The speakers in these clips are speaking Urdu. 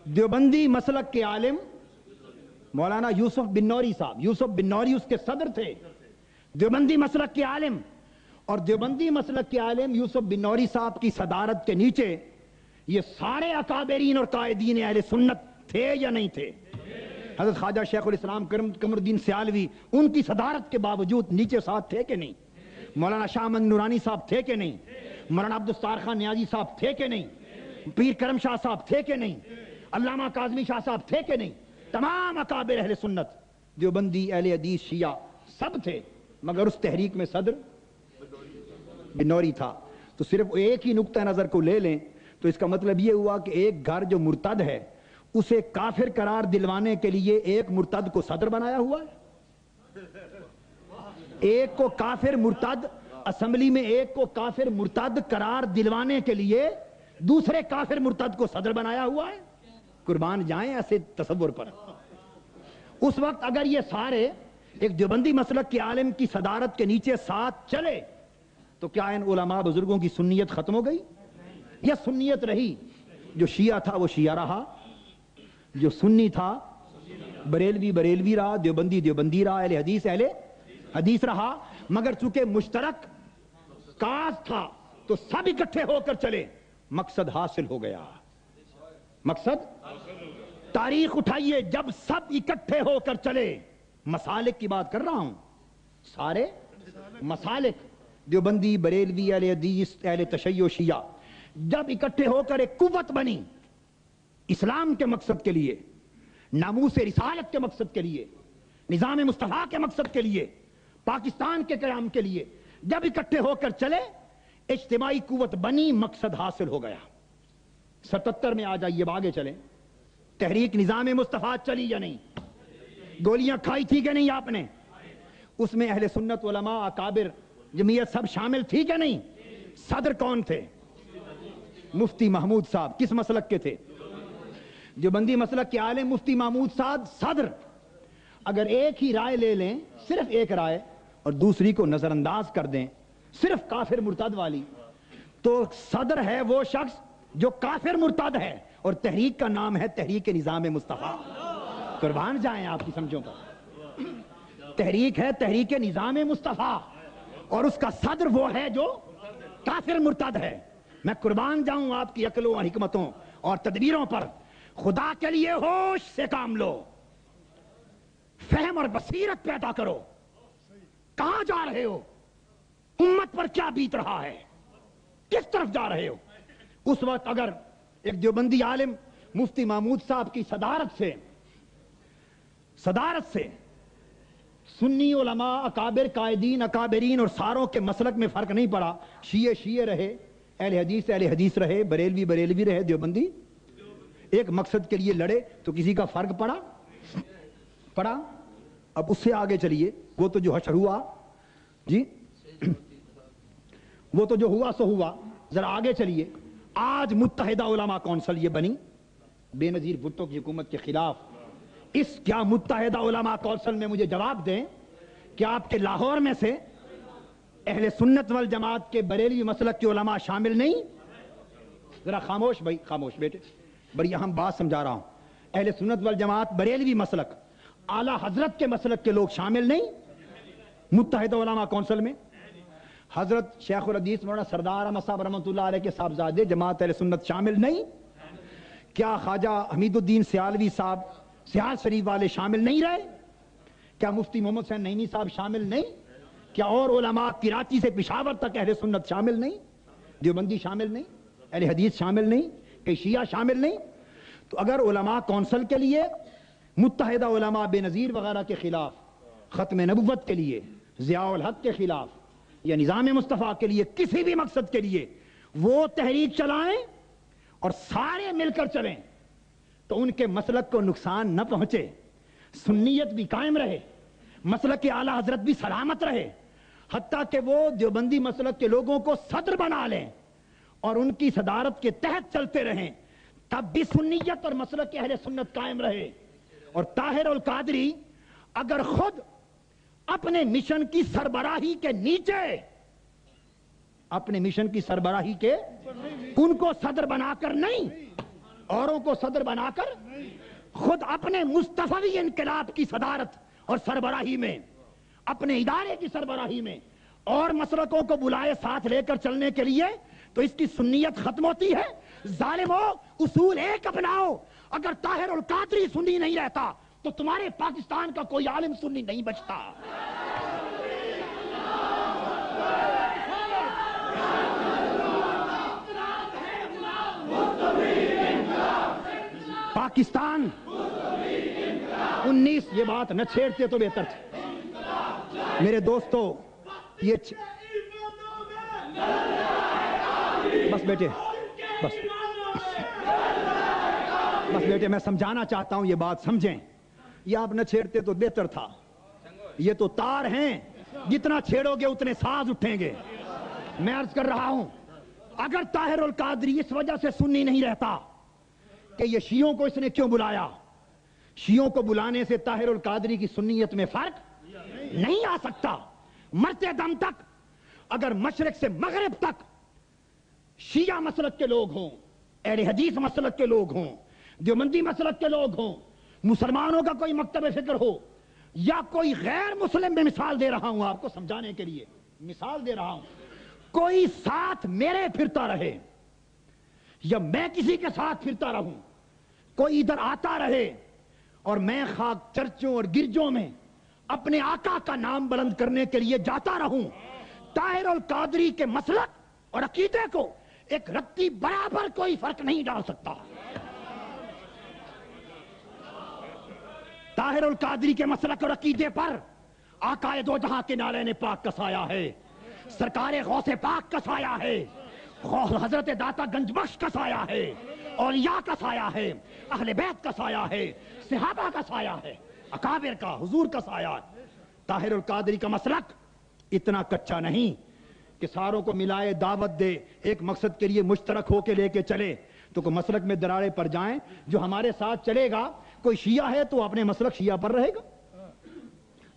دیوبندی مسلک کے عالم مولانا یوسف بن نوری صاحب، یوسف بن نوری اس کے صدر تھے، دیوبندی مسلک کے عالم، اور دیوبندی مسلک کے عالم یوسف بن نوری صاحب کی صدارت کے نیچے یہ سارے اکابرین اور قائدین اہل سنت تھے یا نہیں تھے؟ حضرت خواجہ شیخ الاسلام قمر الدین سیالوی ان کی صدارت کے باوجود نیچے ساتھ تھے کہ نہیں؟ مولانا شاہ احمد نورانی صاحب تھے کہ نہیں؟ مولانا عبدالستار خان نیازی صاحب تھے کہ نہیں؟ پیر کرم شاہ صاحب تھے کہ نہیں؟ علامہ کاظمی شاہ صاحب تھے کہ نہیں؟ تمام اکابر اہل سنت، دیوبندی، اہل حدیث، شیعہ سب تھے، مگر اس تحریک میں صدر بن نوری تھا۔ تو صرف ایک ہی نقطہ نظر کو لے لیں تو اس کا مطلب یہ ہوا کہ ایک گھر جو مرتد ہے اسے کافر قرار دلوانے کے لیے ایک مرتد کو صدر بنایا ہوا ہے، ایک کو کافر مرتد، اسمبلی میں ایک کو کافر مرتد قرار دلوانے کے لیے دوسرے کافر مرتد کو صدر بنایا ہوا ہے۔ قربان جائیں ایسے تصور پر۔ اس وقت اگر یہ سارے ایک دیوبندی مسلک کے عالم کی صدارت کے نیچے ساتھ چلے تو کیا ان علماء بزرگوں کی سنیت ختم ہو گئی یا سنیت رہی؟ جو شیعہ تھا وہ شیعہ رہا، جو سنی تھا بریلوی بریلوی رہا، دیوبندی دیوبندی رہا، اہل حدیث اہل حدیث رہا، مگر چونکہ مشترک کاز تھا تو سب اکٹھے ہو کر چلے، مقصد حاصل ہو گیا۔ مقصد تاریخ اٹھائیے، جب سب اکٹھے ہو کر چلے، مسالک کی بات کر رہا ہوں، سارے مسالک دیوبندی بریلوی اہل حدیث اہل تشیع شیعہ جب اکٹھے ہو کر ایک قوت بنی اسلام کے مقصد کے لیے، ناموس رسالت کے مقصد کے لیے، نظام مصطفیٰ کے مقصد کے لیے، پاکستان کے قیام کے لیے جب اکٹھے ہو کر چلے، اجتماعی قوت بنی، مقصد حاصل ہو گیا۔ 77 میں آ جائیے، اب آگے چلیں، تحریک نظام مصطفیٰ چلی یا نہیں؟ گولیاں کھائی تھی کہ نہیں آپ نے؟ اس میں اہل سنت، علماء، اکابر، جمعیت سب شامل تھی کہ نہیں؟ صدر کون تھے؟ مفتی محمود صاحب۔ کس مسلک کے تھے؟ دیوبندی مسلک کے عالم مفتی محمود صاحب صدر۔ اگر ایک ہی رائے لے لیں، صرف ایک رائے، اور دوسری کو نظر انداز کر دیں، صرف کافر مرتد والی، تو صدر ہے وہ شخص جو کافر مرتد ہے، اور تحریک کا نام ہے تحریک نظام مصطفیٰ۔ قربان جائیں آپ کی سمجھوں پر، تحریک ہے تحریک نظام مصطفیٰ، اور اس کا صدر وہ ہے جو کافر مرتد ہے۔ میں قربان جاؤں آپ کی عقلوں اور حکمتوں اور تدبیروں پر، خدا کے لیے ہوش سے کام لو، فہم اور بصیرت پیدا کرو۔ کہاں جا رہے ہو؟ امت پر کیا بیت رہا ہے؟ کس طرف جا رہے ہو؟ اس وقت اگر ایک دیوبندی عالم مفتی محمود صاحب کی صدارت سے سنی علماء، اکابر، قائدین، اکابرین اور ساروں کے مسلک میں فرق نہیں پڑا، شیعہ شیعہ رہے، اہل حدیث رہے، بریلوی بریلوی رہے، دیوبندی ایک مقصد کے لیے لڑے، تو کسی کا فرق پڑا؟ اب اس سے آگے چلیے، وہ تو جو حشر ہوا، جی وہ تو جو ہوا سو ہوا، ذرا آگے چلیے۔ آج متحدہ علماء کونسل یہ بنی بے نظیر بھٹو کی حکومت کے خلاف۔ اس کیا متحدہ علماء کونسل میں مجھے جواب دیں کہ آپ کے لاہور میں سے اہل سنت والجماعت کے بریلوی مسلک کے علماء شامل نہیں؟ ذرا خاموش بھائی، خاموش بیٹے، بڑی اہم بات سمجھا رہا ہوں۔ اہل سنت والجماعت بریلوی مسلک، اعلیٰ حضرت کے مسلک کے لوگ شامل نہیں متحدہ علماء کونسل میں؟ حضرت شیخ الحدیث مولانا سردار احمد صاحب رحمۃ اللہ علیہ کے صاحبزادے جماعت اہل سنت شامل نہیں؟ کیا خواجہ حمید الدین سیالوی صاحب سیال شریف والے شامل نہیں رہے؟ کیا مفتی محمد حسین نعیمی صاحب شامل نہیں؟ کیا اور علماء کراچی سے پشاور تک اہل سنت شامل نہیں؟ دیوبندی شامل نہیں؟ اہل حدیث شامل نہیں؟ کہ شیعہ شامل نہیں؟ تو اگر علماء کونسل کے لیے متحدہ علماء بے نظیر وغیرہ کے خلاف، ختم نبوت کے لیے، ضیاء الحق کے خلاف، یا نظام مصطفیٰ کے لیے، کسی بھی مقصد کے لیے وہ تحریک چلائیں اور سارے مل کر چلیں، تو ان کے مسلک کو نقصان نہ پہنچے، سنیت بھی قائم رہے، مسلک کے اعلیٰ حضرت بھی سلامت رہے، حتیٰ کہ وہ دیوبندی مسلک کے لوگوں کو صدر بنا لیں اور ان کی صدارت کے تحت چلتے رہیں، تب بھی سنیت اور مسلک اہل سنت قائم رہے۔ اور طاہر القادری اگر خود اپنے مشن کی سربراہی کے نیچے، اپنے مشن کی سربراہی کے، ان کو صدر بنا کر نہیں، اوروں کو صدر بنا کر خود اپنے مصطفی انقلاب کی صدارت اور سربراہی میں، اپنے ادارے کی سربراہی میں اور مسلکوں کو بلائے ساتھ لے کر چلنے کے لیے، تو اس کی سنیت ختم ہوتی ہے۔ ظالمو، اصول ایک اپناؤ، اگر طاہر القادری سنی نہیں رہتا تو تمہارے پاکستان کا کوئی عالم سنی نہیں بچتا۔ پاکستان 19 یہ بات نہ چھیڑتے تو بہتر تھا۔ میرے دوستو، یہ بس بیٹے، بس بیٹے، میں سمجھانا چاہتا ہوں، یہ بات سمجھیں، یہ آپ نہ چھیڑتے تو بہتر تھا۔ یہ تو تار ہیں، جتنا چھیڑو گے اتنے ساز اٹھیں گے۔ میں عرض کر رہا ہوں، اگر طاہر القادری اس وجہ سے سنی نہیں رہتا کہ یہ شیعوں کو اس نے کیوں بلایا، شیعوں کو بلانے سے طاہر القادری کی سنیت میں فرق نہیں آ سکتا۔ مرتے دم تک اگر مشرق سے مغرب تک شیعہ مسلک کے لوگ ہوں، اہل حدیث مسلک کے لوگ ہوں، دیوبندی مسلک کے لوگ ہوں، مسلمانوں کا کوئی مکتب فکر ہو یا کوئی غیر مسلم، میں مثال دے رہا ہوں آپ کو سمجھانے کے لیے، مثال دے رہا ہوں، کوئی ساتھ میرے پھرتا رہے یا میں کسی کے ساتھ پھرتا رہوں، کوئی ادھر آتا رہے اور میں خاک چرچوں اور گرجوں میں اپنے آقا کا نام بلند کرنے کے لیے جاتا رہوں، طاہر القادری کے مسلک اور عقیدے کو ایک رتی برابر کوئی فرق نہیں ڈال سکتا۔ طاہر القادری کے مسلک اور عقیدے پر آقا دو جہاں کے نالین پاک کا سایہ ہے، سرکار غوث پاک کا سایہ ہے، حضرت داتا گنج بخش کا سایہ ہے، اولیاء کا سایہ ہے، اہل بیت کا سایہ ہے، صحابہ کا سایہ ہے، اکابر کا، حضور کا سایہ ہے۔ طاہر القادری کا مسلک اتنا کچا نہیں کہ ساروں کو ملائے، دعوت دے، ایک مقصد کے لیے مشترک ہو کے لے کے چلے تو کوئی مسلک میں دراڑے پڑ جائیں۔ جو ہمارے ساتھ چلے گا، کوئی شیعہ ہے تو اپنے مسلک شیعہ پر رہے گا،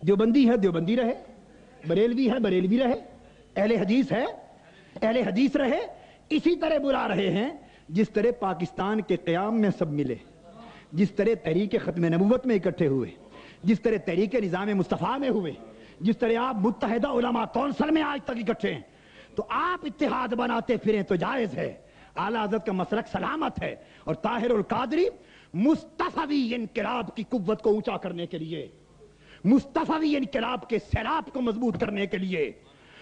دیوبندی ہے دیوبندی رہے، بریلوی ہے بریلوی رہے، اہل حدیث ہے اہل حدیث رہے۔ اسی طرح بلا رہے ہیں جس طرح پاکستان کے قیام میں سب ملے، جس طرح تحریک ختم نبوت میں اکٹھے ہوئے، جس طرح تحریک نظام مصطفیٰ میں ہوئے، جس طرح آپ متحدہ علماء کونسل میں آج تک اکٹھے ہیں، تو آپ اتحاد بناتے پھریں تو جائز ہے۔ اعلیٰ حضرت کا مسلک سلامت ہے، اور طاہر القادری مصطفی انقلاب کی قوت کو اونچا کرنے کے لیے، مصطفی انقلاب کے سیلاب کو مضبوط کرنے کے لیے،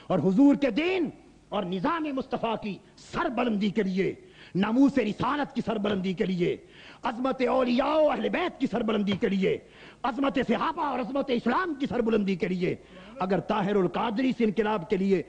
اور حضور کے دین اور نظام مصطفیٰ کی سربلندی کے لیے، ناموس رسالت کی سربلندی کے لیے، عظمت اولیاء و اہل بیت کی سربلندی کے لیے، عظمت صحابہ اور عظمت اسلام کی سربلندی کے لیے، اگر طاہر القادری سے انقلاب کے لیے